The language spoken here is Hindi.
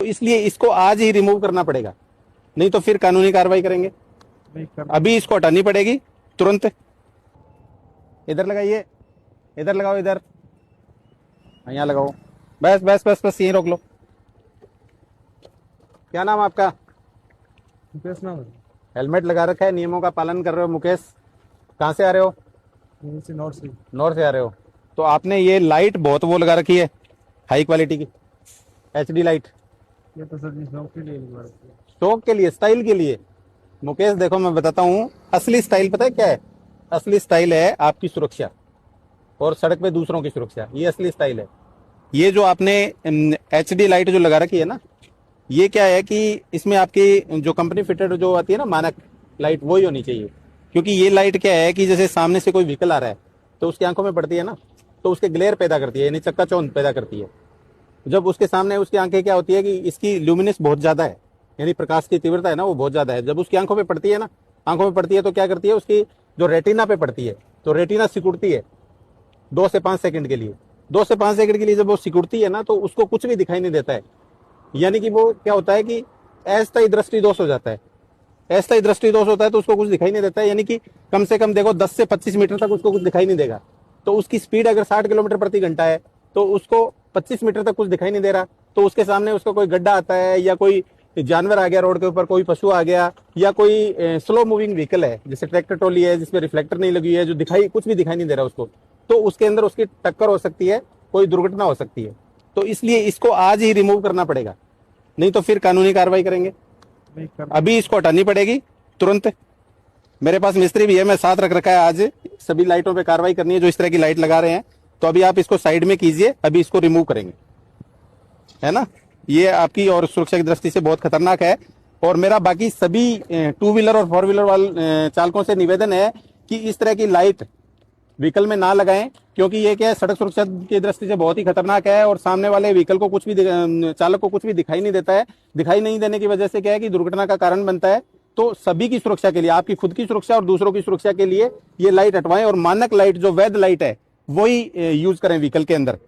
तो इसलिए इसको आज ही रिमूव करना पड़ेगा, नहीं तो फिर कानूनी कार्रवाई करेंगे। अभी इसको हटानी पड़ेगी तुरंत। इधर लगाइए, इधर लगाओ, इधर यहाँ लगाओ। बस बस बस बस यहीं रोक लो। क्या नाम आपका? मुकेश नाम है। हेलमेट लगा रखा है, नियमों का पालन कर रहे हो मुकेश। कहाँ से आ रहे हो? यहीं से नॉर्थ से। नॉर्थ से आ रहे हो। तो आपने ये लाइट बहुत वो लगा रखी है, हाई क्वालिटी की HD लाइट। ये तो सर जी शौक के लिए लगवा रखी है। शौक के लिए, स्टाइल के लिए? मुकेश देखो मैं बताता हूँ, असली स्टाइल पता है क्या है? असली स्टाइल है आपकी सुरक्षा और सड़क पे दूसरों की सुरक्षा, ये असली स्टाइल है। ये जो आपने HD लाइट जो लगा रखी है ना, ये क्या है कि इसमें आपकी जो कंपनी फिटेड जो आती है ना मानक लाइट, वही होनी चाहिए। क्योंकि ये लाइट क्या है कि जैसे सामने से कोई व्हीकल आ रहा है तो उसकी आंखों में पड़ती है ना, तो उसके ग्लेयर पैदा करती है, यानी चक्काचौंध पैदा करती है। जब उसके सामने उसकी आंखें क्या होती है कि इसकी ल्यूमिनेंस बहुत ज्यादा है, यानी प्रकाश की तीव्रता है ना वो बहुत ज्यादा है। जब उसकी आंखों में पड़ती है ना, आंखों में पड़ती है तो क्या करती है, उसकी जो रेटिना पे पड़ती है तो रेटिना सिकुड़ती है 2 से 5 सेकंड के लिए। 2 से 5 सेकंड के लिए जब वो सिकुड़ती है ना तो उसको कुछ भी दिखाई नहीं देता है। यानी कि वो क्या होता है कि अस्थायी दृष्टि दोष हो जाता है। अस्थायी दृष्टि दोष होता है तो उसको कुछ दिखाई नहीं देता है, यानी कि कम से कम देखो 10 से 25 मीटर तक उसको कुछ दिखाई नहीं देगा। तो उसकी स्पीड अगर 60 किलोमीटर प्रति घंटा है तो उसको 25 मीटर तक कुछ दिखाई नहीं दे रहा। तो उसके सामने उसका कोई गड्ढा आता है या कोई जानवर आ गया रोड के ऊपर, कोई पशु आ गया या कोई स्लो मूविंग व्हीकल है जैसे ट्रैक्टर ट्रॉली है जिसमें रिफ्लेक्टर नहीं लगी है, जो दिखाई कुछ भी दिखाई नहीं दे रहा उसको, तो उसके अंदर उसकी टक्कर हो सकती है, कोई दुर्घटना हो सकती है। तो इसलिए इसको आज ही रिमूव करना पड़ेगा, नहीं तो फिर कानूनी कार्रवाई करेंगे। अभी इसको हटानी पड़ेगी तुरंत। मेरे पास मिस्त्री भी है, मैं साथ रख रखा है। आज सभी लाइटों पे कार्रवाई करनी है जो इस तरह की लाइट लगा रहे हैं। तो अभी आप इसको साइड में कीजिए, अभी इसको रिमूव करेंगे, है ना। ये आपकी और सुरक्षा की दृष्टि से बहुत खतरनाक है। और मेरा बाकी सभी 2 व्हीलर और 4 व्हीलर वाले चालकों से निवेदन है कि इस तरह की लाइट व्हीकल में ना लगाएं, क्योंकि ये क्या है, सड़क सुरक्षा की दृष्टि से बहुत ही खतरनाक है। और सामने वाले व्हीकल को कुछ भी चालक को कुछ भी दिखाई नहीं देता है। दिखाई नहीं देने की वजह से क्या है कि दुर्घटना का कारण बनता है। तो सभी की सुरक्षा के लिए, आपकी खुद की सुरक्षा और दूसरों की सुरक्षा के लिए ये लाइट हटवाएं और मानक लाइट जो वैध लाइट है वही यूज करें व्हीकल के अंदर।